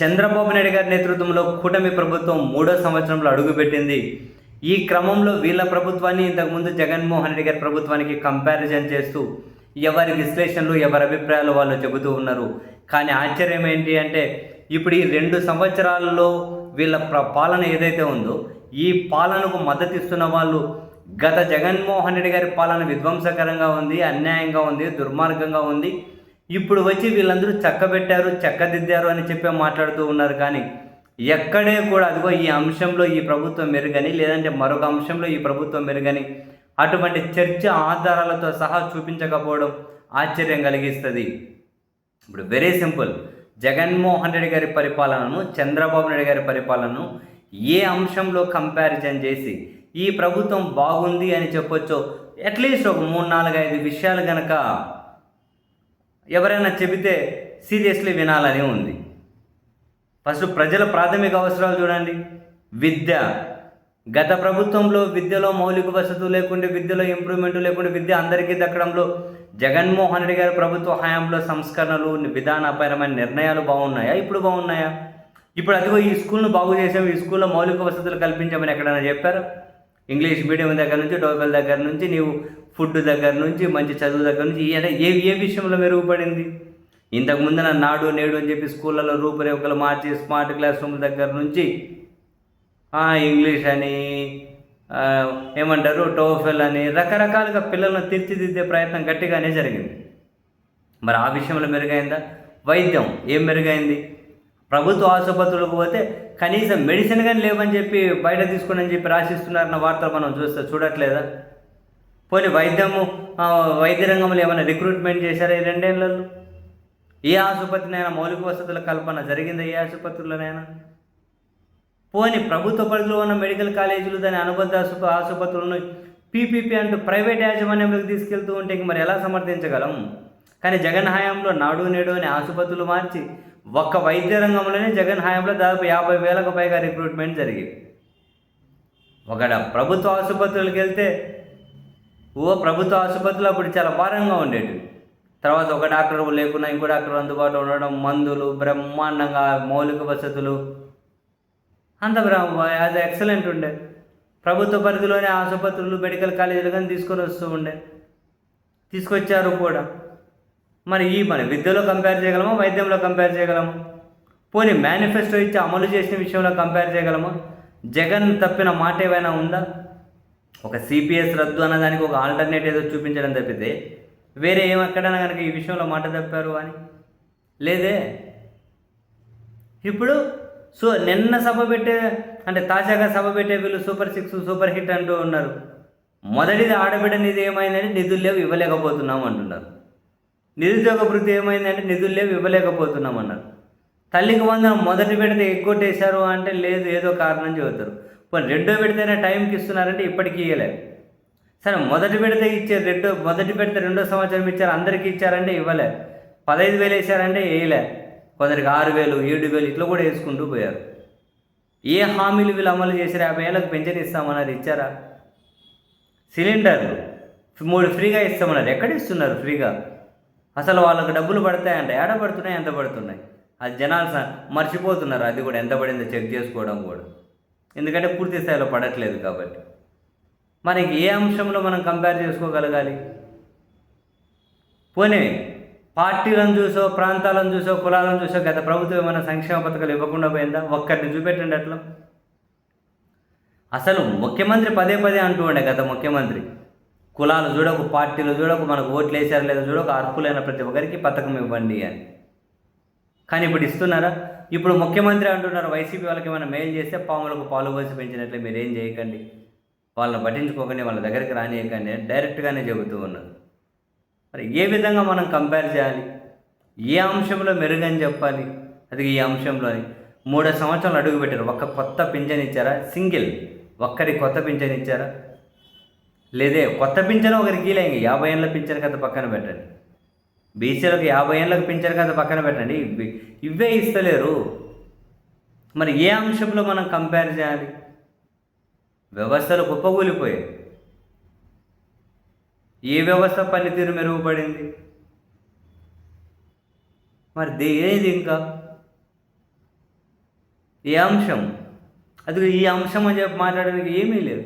చంద్రబాబు నాయుడు గారి నేతృత్వంలో కూటమి ప్రభుత్వం 3వ సంవత్సరంలో అడుగుపెట్టింది. ఈ క్రమంలో వీళ్ళ ప్రభుత్వాన్ని ఇంతకుముందు జగన్మోహన్ రెడ్డి గారి ప్రభుత్వానికి కంపారిజన్ చేస్తూ ఎవరి విశ్లేషణలు, ఎవరి అభిప్రాయాలు వాళ్ళు చెబుతూ ఉన్నారు. కానీ ఆశ్చర్యం ఏంటి అంటే ఇప్పుడు ఈ 2 సంవత్సరాల్లో వీళ్ళ పాలన ఏదైతే ఉందో ఈ పాలనకు మద్దతు ఇస్తున్న వాళ్ళు గత జగన్మోహన్ రెడ్డి గారి పాలన విధ్వంసకరంగా ఉంది, అన్యాయంగా ఉంది, దుర్మార్గంగా ఉంది, ఇప్పుడు వచ్చి వీళ్ళందరూ చక్కబెట్టారు, చక్కదిద్దారు అని చెప్పి మాట్లాడుతూ ఉన్నారు. కానీ ఎక్కడే కూడా అదిగో ఈ అంశంలో ఈ ప్రభుత్వం మెరుగని, లేదంటే మరొక అంశంలో ఈ ప్రభుత్వం మెరుగని అటువంటి చర్చ ఆధారాలతో సహా చూపించకపోవడం ఆశ్చర్యం కలిగిస్తుంది. ఇప్పుడు వెరీ సింపుల్, జగన్మోహన్ రెడ్డి గారి పరిపాలనను, చంద్రబాబు నాయుడు గారి పరిపాలనను ఏ అంశంలో కంపారిజన్ చేసి ఈ ప్రభుత్వం బాగుంది అని చెప్పొచ్చో అట్లీస్ట్ ఒక 3, 4, 5 విషయాలు కనుక ఎవరైనా చెబితే సీరియస్లీ వినాలని ఉంది. ఫస్ట్ ప్రజల ప్రాథమిక అవసరాలు చూడండి. విద్య, గత ప్రభుత్వంలో విద్యలో మౌలిక వసతులు లేకుంటే, విద్యలో ఇంప్రూవ్మెంట్ లేకుంటే, విద్య అందరికీ దక్కడంలో జగన్మోహన్ రెడ్డి గారి ప్రభుత్వ హయాంలో సంస్కరణలు, విధానపరమైన నిర్ణయాలు బాగున్నాయా? ఇప్పుడు బాగున్నాయా? ఇప్పుడు అదిగో ఈ స్కూల్ను బాగు చేసాము, ఈ స్కూల్లో మౌలిక వసతులు కల్పించామని ఎక్కడైనా చెప్పారు? ఇంగ్లీష్ మీడియం దగ్గర నుంచి, టోఫెల్ దగ్గర నుంచి, నీవు ఫుడ్ దగ్గర నుంచి, మంచి చదువు దగ్గర నుంచి ఏ విషయంలో మెరుగుపడింది? ఇంతకుముందు నాడు నేడు అని చెప్పి స్కూళ్ళలో రూపురేఖలు మార్చి స్మార్ట్ క్లాస్ రూమ్ దగ్గర నుంచి ఇంగ్లీష్ అని ఏమంటారు టోఫెల్ అని రకరకాలుగా పిల్లలను తీర్చిదిద్దే ప్రయత్నం గట్టిగానే జరిగింది. మరి ఆ విషయంలో మెరుగైందా? వైద్యం ఏం మెరుగైంది? ప్రభుత్వ ఆసుపత్రులకు పోతే కనీసం మెడిసిన్ కానీ లేవని చెప్పి బయట తీసుకుని అని చెప్పి రాసిస్తున్నారన్న వార్తలు మనం చూడట్లేదా? పోనీ వైద్య రంగంలో ఏమైనా రిక్రూట్మెంట్ చేశారా ఈ 2 ఏళ్లలో? ఏ ఆసుపత్రినైనా మౌలిక వసతుల కల్పన జరిగిందా? ఏ ఆసుపత్రులనైనా? పోనీ ప్రభుత్వ పరిధిలో ఉన్న మెడికల్ కాలేజీలు, దాని అనుబంధ ఆసుపత్రులను పీపీపీ అంటూ ప్రైవేట్ యాజమాన్యంలోకి తీసుకెళ్తూ ఉంటే మరి ఎలా సమర్థించగలం? కానీ జగన్ హయాంలో నాడు నేడు అనే ఆసుపత్రులు మార్చి ఒక్క వైద్య రంగంలోనే జగన్ హయాంలో దాదాపు 50,000కు పైగా రిక్రూట్మెంట్ జరిగింది. ఒకడ ప్రభుత్వ ఆసుపత్రులకు వెళ్తే ప్రభుత్వ ఆసుపత్రులు అప్పుడు చాలా భారంగా ఉండేవి. తర్వాత ఒక డాక్టర్ లేకున్నా ఇంకో డాక్టర్ అందుబాటులో ఉండడం, మందులు బ్రహ్మాండంగా, మౌలిక వసతులు అంత అది ఎక్సలెంట్ ఉండే. ప్రభుత్వ పరిధిలోనే ఆసుపత్రులు, మెడికల్ కాలేజీలు కానీ తీసుకొచ్చారు కూడా. మరి మన విద్యలో కంపేర్ చేయగలమా? వైద్యంలో కంపేర్ చేయగలమా? పోనీ మేనిఫెస్టో ఇచ్చి అమలు చేసిన విషయంలో కంపేర్ చేయగలమా? జగన్ తప్పిన మాట ఏమైనా ఉందా? ఒక సిపిఎస్ రద్దు అన్నదానికి ఒక ఆల్టర్నేట్ ఏదో చూపించడం తప్పితే వేరే ఏమక్కడైనా కనుక ఈ విషయంలో మాట తప్పారు అని లేదే. ఇప్పుడు నిన్న సభ పెట్టే తాజాగా సభ పెట్టే వీళ్ళు సూపర్ 6, సూపర్ హిట్ అంటూ ఉన్నారు. మొదటిది ఆడబిడ్డ నిధి ఏమైందంటే నిధులు లేవు, ఇవ్వలేకపోతున్నాం అంటున్నారు. నిరుద్యోగ భృతి ఏమైందంటే నిధులు లేవు, ఇవ్వలేకపోతున్నాం అన్నారు. తల్లికి వందనం మొదటి విడత ఎగ్గొట్టేశారు అంటే లేదు, ఏదో కారణం చెబుతారు. పోనీ 2వ విడతైనా టైంకి ఇస్తున్నారంటే ఇప్పటికీ ఇవ్వలేదు. సరే మొదటి విడత ఇచ్చారు, మొదటి విడత 2వ సంవత్సరం ఇచ్చారు, అందరికీ ఇచ్చారంటే ఇవ్వలే. 15,000 వేసారంటే వేయలే. కొందరికి 6,000, 7,000 ఇట్లా కూడా వేసుకుంటూ పోయారు. ఏ హామీలు వీళ్ళు అమలు చేశారు? 50,000కు పెన్షన్ ఇస్తామన్నారు, ఇచ్చారా? సిలిండర్లు 3 ఫ్రీగా ఇస్తామన్నారు, ఎక్కడ ఇస్తున్నారు ఫ్రీగా? అసలు వాళ్ళకు డబ్బులు పడతాయంట, ఏడ పడుతున్నాయి, ఎంత పడుతున్నాయి? అది జనాలు మర్చిపోతున్నారు. అది కూడా ఎంత పడిందో చెక్ చేసుకోవడం కూడా, ఎందుకంటే పూర్తి స్థాయిలో పడట్లేదు కాబట్టి. మనకి ఏ అంశంలో మనం కంపేర్ చేసుకోగలగాలి? పోనీ పార్టీలను చూసో, ప్రాంతాలను చూసో, కులాలను చూసో గత ప్రభుత్వం ఏమైనా సంక్షేమ పథకాలు ఇవ్వకుండా పోయిందా? ఒక్కటిని చూపెట్టండి అట్లా. అసలు ముఖ్యమంత్రి పదే అంటూ ఉండే, గత ముఖ్యమంత్రి, కులాలు చూడకు, పార్టీలు చూడకు, మనకు ఓట్లు వేసారు లేదా చూడకు, అర్హులైన ప్రతి ఒక్కరికి పథకం ఇవ్వండి అని. కానీ ఇప్పుడు ఇస్తున్నారా? ఇప్పుడు ముఖ్యమంత్రి అంటున్నారు వైసీపీ వాళ్ళకి ఏమైనా మెయిల్ చేస్తే పాములకు పాలు పోసి పెంచినట్లే మీరేం చేయకండి, వాళ్ళని పట్టించుకోకండి, వాళ్ళ దగ్గరికి రానియకండి డైరెక్ట్గానే చెబుతూ ఉన్నారు. మరి ఏ విధంగా మనం కంపేర్ చేయాలి? ఏ అంశంలో మెరుగని చెప్పాలి? అది ఈ అంశంలోని 3 సంవత్సరాలు అడుగుపెట్టారు. ఒక్క కొత్త పింఛన్ ఇచ్చారా? ఒక్కరికి కొత్త పింఛన్ ఇచ్చారా? లేదే. కొత్త పింఛను ఒకరికి ఇలా 50 ఏళ్ళ పింఛన్ కథ పక్కన పెట్టండి, బీసీలకు 50 ఏళ్ళకు పింఛన్ కథ పక్కన పెట్టండి, ఇవే ఇస్తలేరు. మరి ఏ అంశంలో మనం కంపేర్ చేయాలి? వ్యవస్థలు కుప్పకూలిపోయాయి. ఏ వ్యవస్థ పనితీరు మెరుగుపడింది? మరి ఏది ఇంకా ఏ అంశం? అది ఈ అంశం అని చెప్పి మాట్లాడడానికి ఏమీ లేదు.